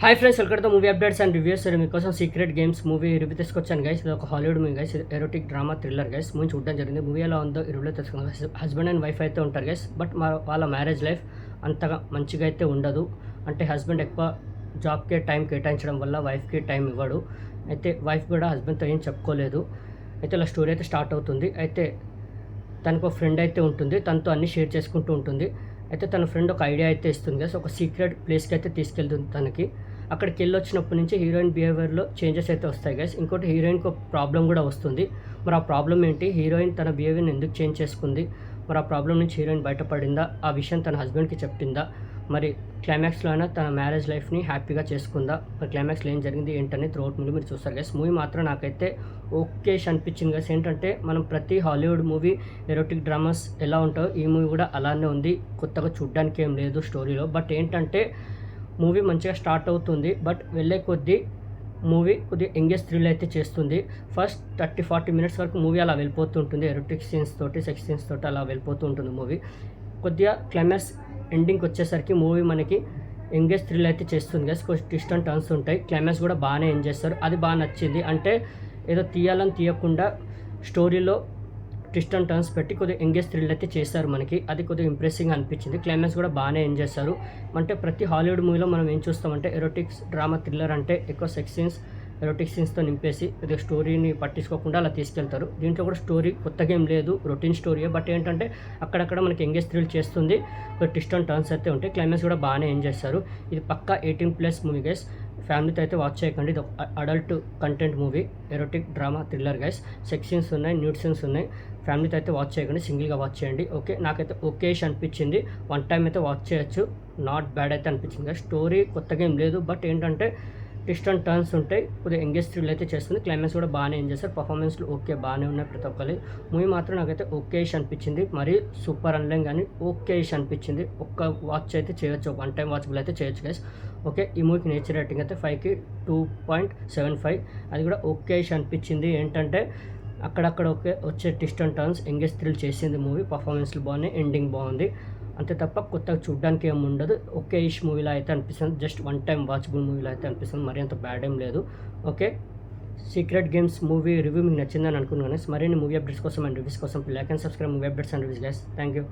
Hi friends, welcome to movie updates and reviews. మీకోసం secret games movie review తీసుకొచ్చాను guys. ఇది ఒక Hollywood movie guys. Erotic drama thriller guys. Movie చూడడం జరిగింది. Movie ఎలా ఉందో ఈ రివ్యూలో తెలుసుకుందాం. హస్బెండ్ అండ్ వైఫ్ అయితే ఉంటారు గైస్. బట్ వాళ్ళ మ్యారేజ్ లైఫ్ అంతగా మంచిగా అయితే ఉండదు. అంటే హస్బెండ్ ఎక్కువ జాబ్కే టైం కేటాయించడం వల్ల వైఫ్కి టైం ఇవ్వడు. అయితే వైఫ్ కూడా హస్బెండ్తో ఏం చెప్పుకోలేదు. అయితే ఇలా స్టోరీ అయితే స్టార్ట్ అవుతుంది. అయితే తనకు ఒక ఫ్రెండ్ అయితే ఉంటుంది. తనతో అన్నీ షేర్ చేసుకుంటూ ఉంటుంది. అయితే తన ఫ్రెండ్ ఒక ఐడియా అయితే ఇస్తుంది గైస్. ఒక సీక్రెట్ ప్లేస్కి అయితే తీసుకెళ్తుంది తనకి. అక్కడికి వెళ్ళొచ్చినప్పటి నుంచి హీరోయిన్ బిహేవియర్లో చేంజెస్ అయితే వస్తాయి గైస్. ఇంకోటి హీరోయిన్కి ఒక ప్రాబ్లం కూడా వస్తుంది. మరి ఆ ప్రాబ్లం ఏంటి, హీరోయిన్ తన బిహేవియర్ని ఎందుకు చేంజ్ చేసుకుంది, మరి ఆ ప్రాబ్లం నుంచి హీరోయిన్ బయటపడిందా, ఆ విషయం తన హస్బెండ్కి చెప్పిందా, మరి క్లైమాక్స్లో అయినా తన మ్యారేజ్ లైఫ్ని హ్యాపీగా చేసుకుందా, మరి క్లైమాక్స్లో ఏం జరిగింది ఏంటని త్రూఅవుట్ మూవీ మీరు చూస్తారు గైస్. మూవీ మాత్రం నాకైతే ఓకేష్ అనిపించింది గైస్. ఏంటంటే మనం ప్రతి హాలీవుడ్ మూవీ ఎరోటిక్ డ్రామాస్ ఎలా ఉంటాయో ఈ మూవీ కూడా అలానే ఉంది. కొత్తగా చూడ్డానికి ఏం లేదు స్టోరీలో. బట్ ఏంటంటే మూవీ మంచిగా స్టార్ట్ అవుతుంది. బట్ వెళ్ళే కొద్దీ మూవీ కొద్దిగా ఎంగేజ్ థ్రిల్ అయితే చేస్తుంది. ఫస్ట్ 30-40 మినిట్స్ వరకు మూవీ అలా వెళ్ళిపోతుంటుంది. ఎరోటిక్ సీన్స్ తోటి, సెక్స్ సీన్స్ తోటి అలా వెళ్ళిపోతూ ఉంటుంది మూవీ. కొద్దిగా క్లైమాక్స్ ఎండింగ్కి వచ్చేసరికి మూవీ మనకి ఎంగేజ్ థ్రిల్ అయితే చేస్తుంది గైస్. కొంచెం ట్విస్ట్ అండ్ టర్న్స్ ఉంటాయి. క్లైమాక్స్ కూడా బాగానే ఎంజాయ్ చేస్తారు. అది బాగా నచ్చింది. అంటే ఏదో తీయాలని తీయకుండా స్టోరీలో ట్విస్ట్ అండ్ టర్న్స్ పెట్టి కొద్దిగా ఎంగేజ్ థ్రిల్ అయితే చేస్తారు మనకి. అది కొద్దిగా ఇంప్రెసింగ్ అనిపించింది. క్లైమాక్స్ కూడా బాగానే ఎంజాయ్ చేస్తారు. అంటే ప్రతి హాలీవుడ్ మూవీలో మనం ఏం చూస్తామంటే ఎరోటిక్స్ డ్రామా థ్రిల్లర్ అంటే ఎక్కువ సెక్స్ సీన్స్, ఎరోటిక్ సీన్స్తో నింపేసి కొద్దిగా స్టోరీని పట్టించుకోకుండా అలా తీసుకెళ్తారు. దీంట్లో కూడా స్టోరీ కొత్తగా ఏం లేదు, రొటీన్ స్టోరీయే. బట్ ఏంటంటే అక్కడక్కడ మనకి ఎంగేజ్ థ్రిల్ చేస్తుంది. ట్విస్ట్ అండ్ టర్న్స్ అయితే ఉంటాయి. క్లైమాక్స్ కూడా బాగానే ఎంజాయ్ చేస్తారు. ఇది పక్కా 18+ మూవీ గైస్. ఫ్యామిలీతో అయితే వాచ్ చేయకండి. ఇది adult content movie, erotic drama thriller guys. Sex scenes ఉన్నాయి, న్యూడ్ సీన్స్ ఉన్నాయి. ఫ్యామిలీతో అయితే వాచ్ చేయకండి, సింగిల్గా వాచ్ చేయండి. ఓకే, నాకైతే ఓకేష్ అనిపించింది. వన్ టైం అయితే వాచ్ చేయొచ్చు. నాట్ బ్యాడ్ అయితే అనిపించింది గైస్. స్టోరీ కొత్తగా ఏం లేదు. బట్ ఏంటంటే ట్విస్ట్ అండ్ టర్న్స్ ఉంటాయి. కొద్దిగా ఎంగేజ్ థ్రిల్ అయితే చేస్తుంది. క్లైమాక్స్ కూడా బాగానే ఎంజాయ్ చేస్తారు. పర్ఫార్మెన్స్లు ఓకే బాగానే ఉన్నాయి ప్రతి ఒక్కరి. మూవీ మాత్రం నాకైతే ఓకేష్ అనిపించింది. మరీ సూపర్ అనలేం కానీ ఓకేష్ అనిపించింది. ఒక్క వాచ్ అయితే చేయొచ్చు, వన్ టైం వాచబుల్ అయితే చేయొచ్చు గైస్. ఓకే, ఈ మూవీకి నేచర్ రేటింగ్ అయితే 5కి 2.75. అది కూడా ఓకేష్ అనిపించింది. ఏంటంటే అక్కడక్కడ ఓకే వచ్చే twist and turns engage thrill చేసింది మూవీ. పర్ఫార్మెన్స్లు బాగున్నాయి, ఎండింగ్ బాగుంది. అంతే తప్ప కొత్తగా చూడడానికి ఏమి ఉండదు. ఓకే ఇష్ మూవీలో అయితే అనిపిస్తుంది. జస్ట్ వన్ టైం వాచబుల్ మూవీలో అయితే అనిపిస్తుంది. మరీ అంత బ్యాడ్ ఏం లేదు. Okay, secret games movie review మీకు నచ్చిందని అనుకున్నాను. మరిన్ని మూవీ అప్డేట్స్ కోసం అండ్ రివ్యూస్ కోసం like and subscribe movie updates and reviews guys. Thank you.